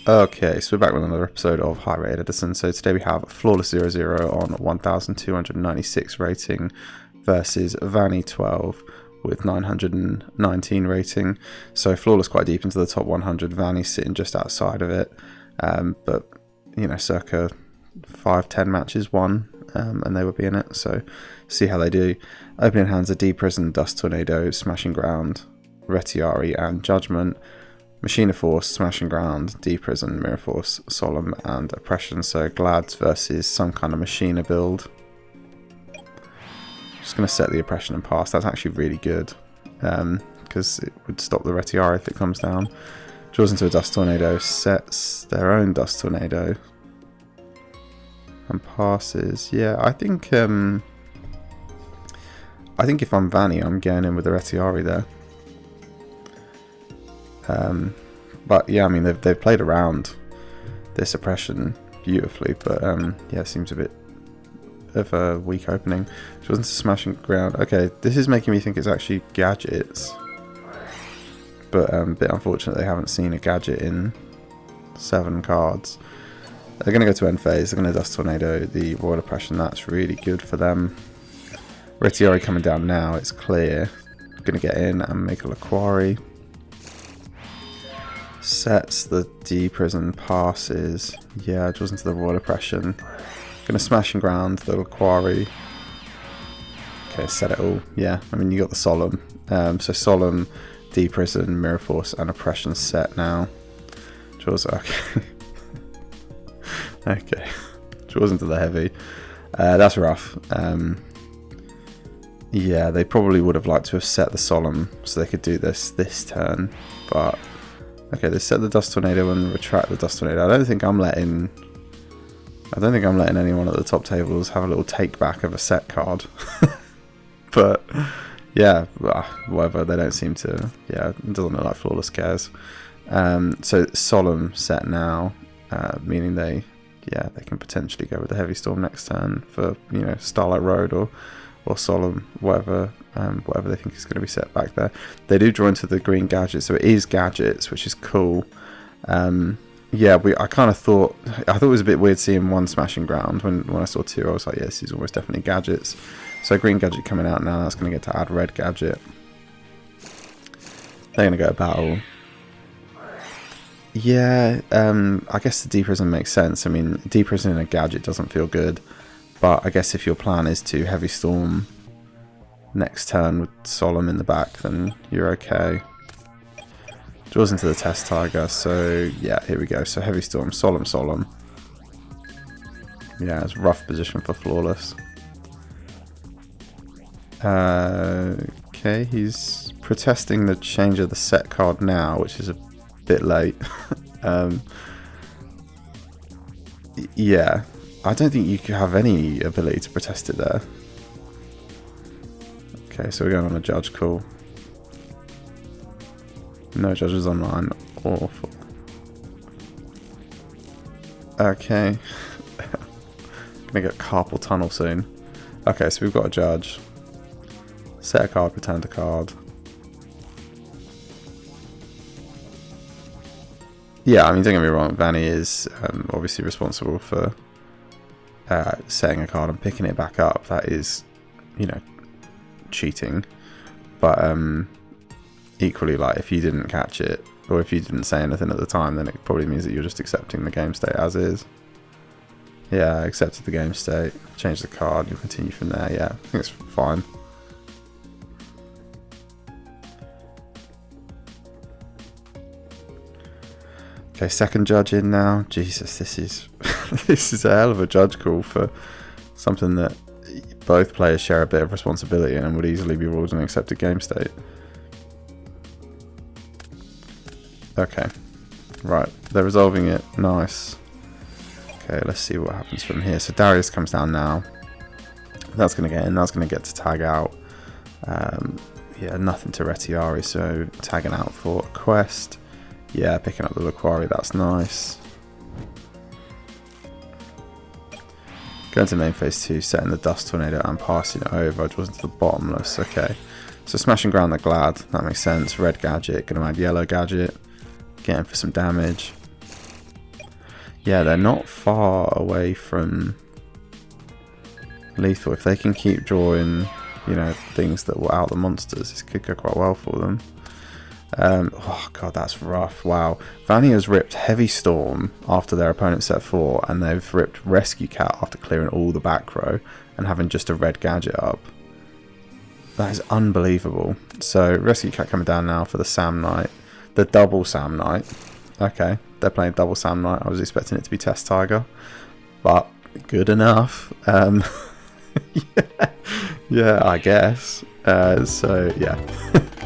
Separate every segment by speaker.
Speaker 1: Okay, so we're back with another episode of High Rated Edison. So today we have Flawless 00 on 1296 rating versus Vanny 12 with 919 rating. So Flawless quite deep into the top 100, Vanny sitting just outside of it. But, you know, circa 5-10 matches won, and they would be in it. So see how they do. Opening hands are Deep Prison, Dust Tornado, Smashing Ground, Retiari and Judgment. Machina Force, Smashing Ground, Deep Prison, Mirror Force, Solemn and Oppression. So Glads versus some kind of Machina build. Just going to set the Oppression and pass. That's actually really good, because it would stop the Retiari if it comes down. Draws into a Dust Tornado, sets their own Dust Tornado and passes. Yeah, I think if I'm Vanny, I'm going in with the Retiari there. But yeah, I mean they've played around this Oppression beautifully, but yeah, it seems a bit of a weak opening. She wasn't Smashing Ground. Okay, this is making me think it's actually Gadgets, but a bit unfortunate they haven't seen a Gadget in 7 cards. They're going to go to end phase. They're going to Dust Tornado the Royal Oppression. That's really good for them. Retiari coming down now. It's clear. Going to get in and make a Laquari. Sets the D Prison, passes. Yeah, draws into the Royal Oppression. Gonna Smashing Ground the Laquari. Okay, set it all. Yeah, I mean you got the Solemn. So Solemn, D Prison, Mirror Force, and Oppression set now. Draws. Okay. Okay. Draws into the heavy. That's rough. Yeah, they probably would have liked to have set the Solemn so they could do this turn, but. Okay, they set the Dust Tornado and retract the Dust Tornado. I don't think I'm letting anyone at the top tables have a little take back of a set card. But yeah, whatever. They don't seem to. Yeah, it doesn't look like Flawless cares. So Solemn set now, meaning they can potentially go with the Heavy Storm next turn for, you know, Starlight Road or Solemn, whatever they think is going to be set back there. They do draw into the green Gadget, so it is Gadgets, which is cool. Yeah, I kind of thought it was a bit weird seeing one Smashing Ground. When I saw 2, I was like, yeah, this is almost definitely Gadgets. So green Gadget coming out now. That's going to get to add red Gadget. They're going to go to battle. Yeah, I guess the Deep Prison makes sense. I mean, Deep Prison in a Gadget doesn't feel good. But I guess if your plan is to Heavy Storm next turn with Solemn in the back, then you're okay. Draws into the Test Tiger, so yeah, here we go. So Heavy Storm, Solemn. Yeah, it's a rough position for Flawless. Okay, he's protesting the change of the set card now, which is a bit late. Yeah. I don't think you could have any ability to protest it there. Okay, so we're going on a judge call. No judges online. Awful. Okay. Gonna get carpal tunnel soon. Okay, so we've got a judge. Set a card, return a card. Yeah, I mean, don't get me wrong, Vanny is obviously responsible for setting a card and picking it back up. That is, you know, cheating. But equally, like, if you didn't catch it or if you didn't say anything at the time, then it probably means that you're just accepting the game state as is. Yeah, accepted the game state, change the card, you'll continue from there. Yeah, I think it's fine. Okay, second judge in now. Jesus, this is this is a hell of a judge call for something that both players share a bit of responsibility in and would easily be ruled an accepted game state. Okay, right, they're resolving it. Nice. Okay, let's see what happens from here. So Darius comes down now. That's going to get in. That's going to get to tag out. Yeah, nothing to Retiari, so tagging out for a quest. Yeah, picking up the Laquari, that's nice. Going to main phase 2, setting the Dust Tornado and passing it over. Draws into the Bottomless. Okay, so Smashing Ground the Glad, that makes sense. Red Gadget, going to add yellow Gadget. Getting for some damage. Yeah, they're not far away from lethal. If they can keep drawing, you know, things that will out the monsters, this could go quite well for them. Oh god, that's rough. Wow. Vanny has ripped Heavy Storm after their opponent set 4, and they've ripped Rescue Cat after clearing all the back row and having just a red Gadget up. That is unbelievable. So Rescue Cat coming down now for the Sam Knight. The double Sam Knight. Okay, they're playing double Sam Knight. I was expecting it to be Test Tiger, but good enough. Yeah, I guess. So yeah,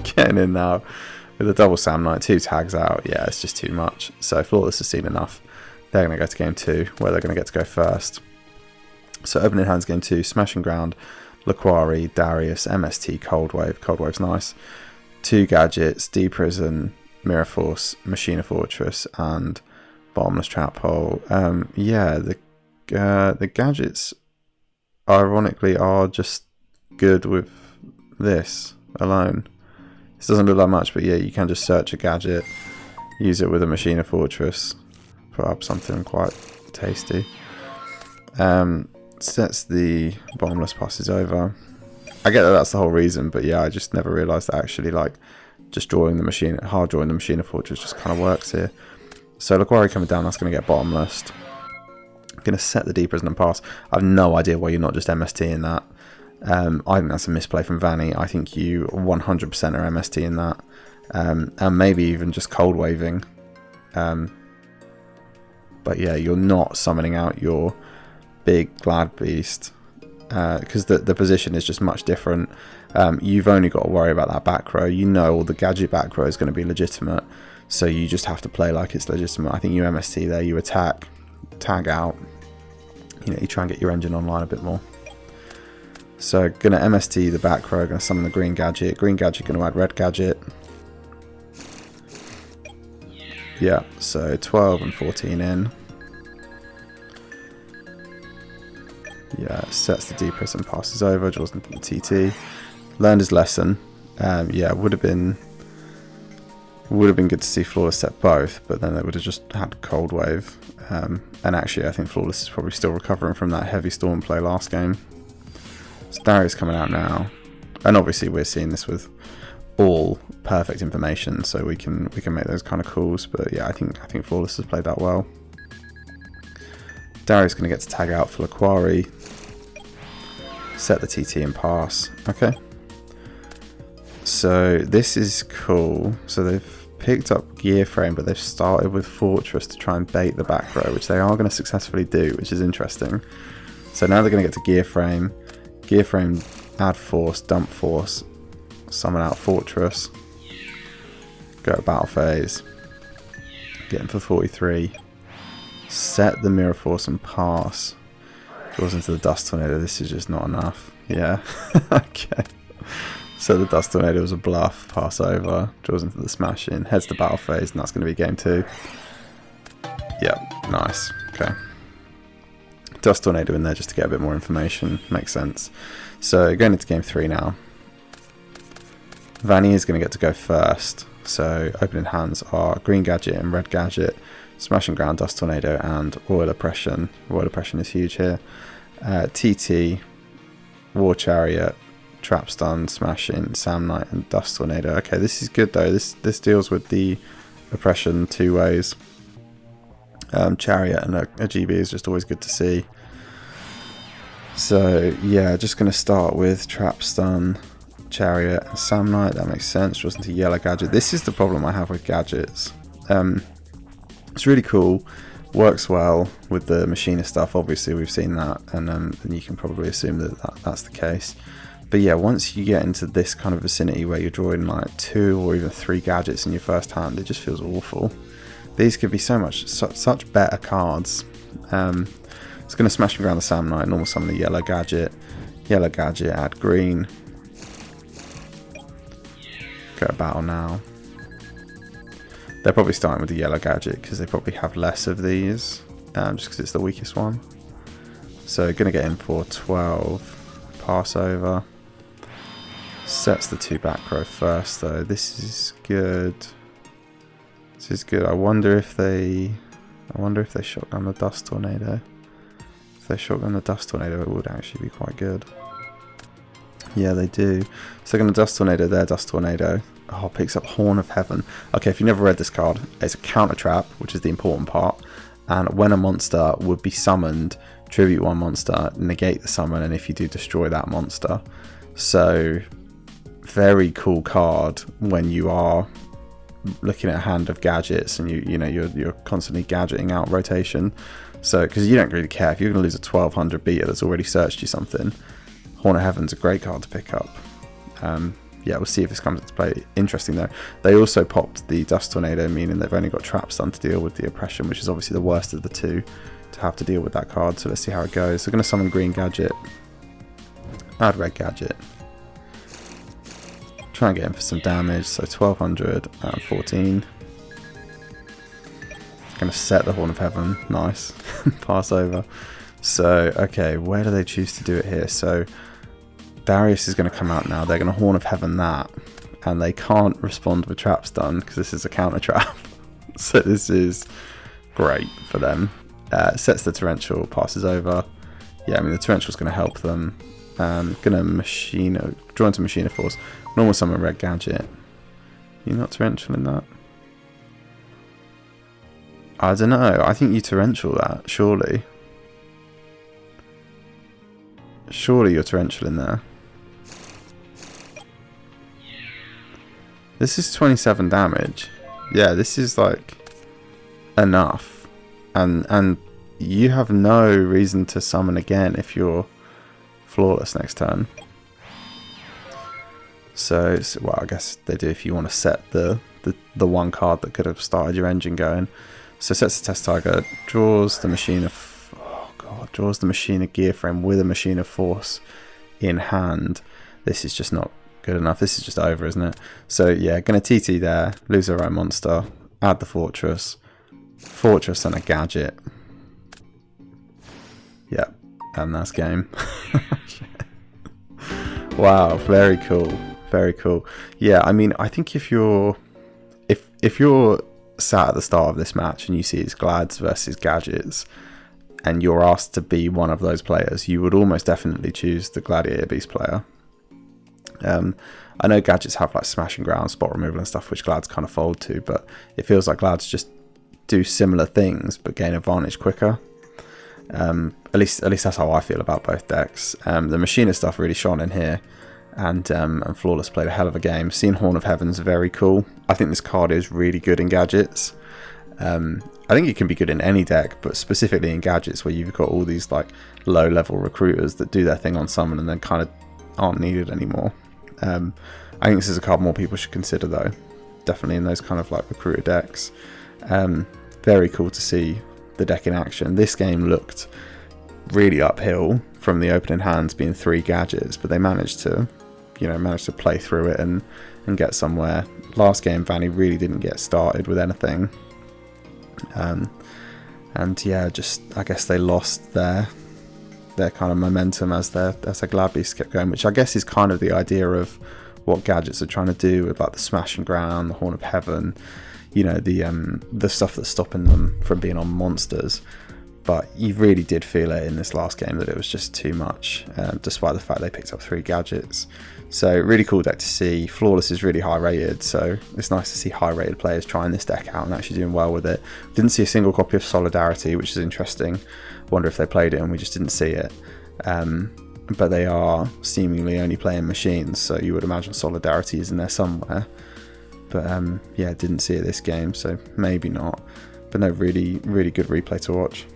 Speaker 1: getting in now with the double Sam Knight, 2 tags out. Yeah, it's just too much. So Flawless has seen enough. They're going to go to game 2, where they're going to get to go first. So opening hands game 2, Smashing Ground, Laquari, Darius, MST, Cold Wave. Cold Wave's nice. 2 gadgets, D-Prison, Mirror Force, Machina Fortress, and Bottomless Trap Hole. Yeah, the gadgets, ironically, are just good with this alone. This doesn't look like much, but yeah, you can just search a gadget, use it with a Machina Fortress, put up something quite tasty. Sets the Bottomless passes over. I get that that's the whole reason, but yeah, I just never realised that actually, like, just drawing the Machina, hard drawing the Machina Fortress just kind of works here. So Laquari coming down, that's going to get Bottomless. I'm going to set the D-Prison and pass. I have no idea why you're not just MST in that. I think that's a misplay from Vanny. I think you 100% are MST in that. And maybe even just cold waving. But yeah, you're not summoning out your big Glad Beast. Because the position is just much different. You've only got to worry about that back row. You know all the gadget back row is going to be legitimate. So you just have to play like it's legitimate. I think you MST there, you attack, tag out. You know, you try and get your engine online a bit more. So going to MST the back row, going to summon the green gadget. Green gadget going to add red gadget. Yeah, so 12 and 14 in. Yeah, sets the D-Prison, passes over, draws into the TT. Learned his lesson. Yeah, would have been good to see Flawless set both, but then they would have just had Cold Wave. And actually, I think Flawless is probably still recovering from that Heavy Storm play last game. So Darius coming out now, and obviously we're seeing this with all perfect information, so we can make those kind of calls. But yeah, I think Flawless has played that well. Darius going to get to tag out for Laquari, set the TT and pass. Okay. So this is cool. So they've picked up Gear Frame, but they've started with Fortress to try and bait the back row, which they are going to successfully do, which is interesting. So now they're going to get to Gear Frame. Gear Frame, add Force, dump Force, summon out Fortress, go to Battle Phase, get him for 43, set the Mirror Force and pass, draws into the Dust Tornado. This is just not enough. Yeah, okay. So the Dust Tornado was a bluff, pass over, draws into the Smash In, heads to Battle Phase, and that's going to be game 2. Yep, nice, okay. Dust Tornado in there just to get a bit more information, makes sense. So going into game 3 now. Vanny is going to get to go first. So opening hands are Green Gadget and Red Gadget, Smashing Ground, Dust Tornado, and Royal Oppression. Royal Oppression is huge here. TT, War Chariot, Trap Stun, Smash In, Sam Knight, and Dust Tornado. Okay, this is good though. This deals with the Oppression 2 ways. Chariot and a GB is just always good to see. So yeah, just going to start with Trap Stun, Chariot, and Sam Knight. That makes sense. Draws into Yellow Gadget. This is the problem I have with gadgets. It's really cool, works well with the Machina stuff. Obviously we've seen that, and you can probably assume that's the case. But yeah, once you get into this kind of vicinity where you're drawing like 2 or even 3 gadgets in your first hand, it just feels awful. These could be such better cards. It's going to Smash around the Sam Knight, normal summon the Yellow Gadget, add green. Go to battle now. They're probably starting with the Yellow Gadget because they probably have less of these, just because it's the weakest one. So going to get in for 12, pass over. Sets the 2 back row first though. This is good. This is good. I wonder if they I wonder if they shotgun the Dust Tornado. If they shotgun the Dust Tornado, it would actually be quite good. Yeah, they do. So they're going to Dust Tornado their Dust Tornado. Oh, picks up Horn of Heaven. Okay, if you never read this card, it's a counter trap, which is the important part. And when a monster would be summoned, tribute one monster, negate the summon, and if you do, destroy that monster. So, very cool card when you are looking at a hand of gadgets and you're constantly gadgeting out rotation. So, because you don't really care if you're going to lose a 1200 beta that's already searched you something. Horn of Heaven's a great card to pick up. Yeah, we'll see if this comes into play. Interesting though, they also popped the Dust Tornado, meaning they've only got Trap Stun to deal with the Oppression, which is obviously the worst of the two to have to deal with that card. So let's see how it goes. They're going to summon green Gadget, add red Gadget, try and get in for some damage. So 1200 and 14. Going to set the Horn of Heaven. Nice. Pass over. So okay, where do they choose to do it here? So Darius is going to come out now. They're going to Horn of Heaven that, and they can't respond with Trap Stun because this is a counter trap. So this is great for them. Sets the Torrential, passes over. Yeah, I mean the Torrential is going to help them. Going to Machina, draw into Machina Force. Normal summon red Gadget. You're not Torrential in that? I don't know. I think you Torrential that, surely. Surely you're Torrential in there. This is 27 damage. Yeah, this is like enough. And you have no reason to summon again if you're flawless next turn. So well, I guess they do if you want to set the one card that could have started your engine going. So sets the Test Tiger, draws the Machina. Oh god, draws the Machina Gear Frame with a Machina Force in hand. This is just not good enough. This is just over, isn't it? So yeah, gonna TT there, lose their own monster, add the Fortress and a Gadget. Yep, and that's game. Wow, very cool, very cool. Yeah, I mean, I think if you're sat at the start of this match and you see it's Glads versus Gadgets, and you're asked to be one of those players, you would almost definitely choose the Gladiator Beast player. I know Gadgets have like Smash and Ground, Spot Removal and stuff, which Glads kind of fold to, but it feels like Glads just do similar things but gain advantage quicker. At least that's how I feel about both decks. The Machina stuff really shone in here, and Flawless played a hell of a game. Seeing Horn of Heaven's very cool. I think this card is really good in Gadgets. I think it can be good in any deck, but specifically in Gadgets where you've got all these like low level recruiters that do their thing on summon and then kind of aren't needed anymore. I think this is a card more people should consider though, definitely in those kind of like recruiter decks. Very cool to see the deck in action. This game looked really uphill from the opening hands being 3 Gadgets, but they managed to play through it and get somewhere. Last game Vanny really didn't get started with anything, and yeah, just I guess they lost their kind of momentum as their Glad Beasts kept going, which I guess is kind of the idea of what Gadgets are trying to do with like the Smash and Ground, the Horn of Heaven, the stuff that's stopping them from being on monsters. But you really did feel it in this last game that it was just too much, despite the fact they picked up 3 Gadgets. So really cool deck to see. Flawless is really high rated, so it's nice to see high rated players trying this deck out and actually doing well with it. Didn't see a single copy of Solidarity, which is interesting. Wonder if they played it and we just didn't see it. But they are seemingly only playing machines, so you would imagine Solidarity is in there somewhere. But yeah, didn't see it this game, so maybe not. But no, really, really good replay to watch.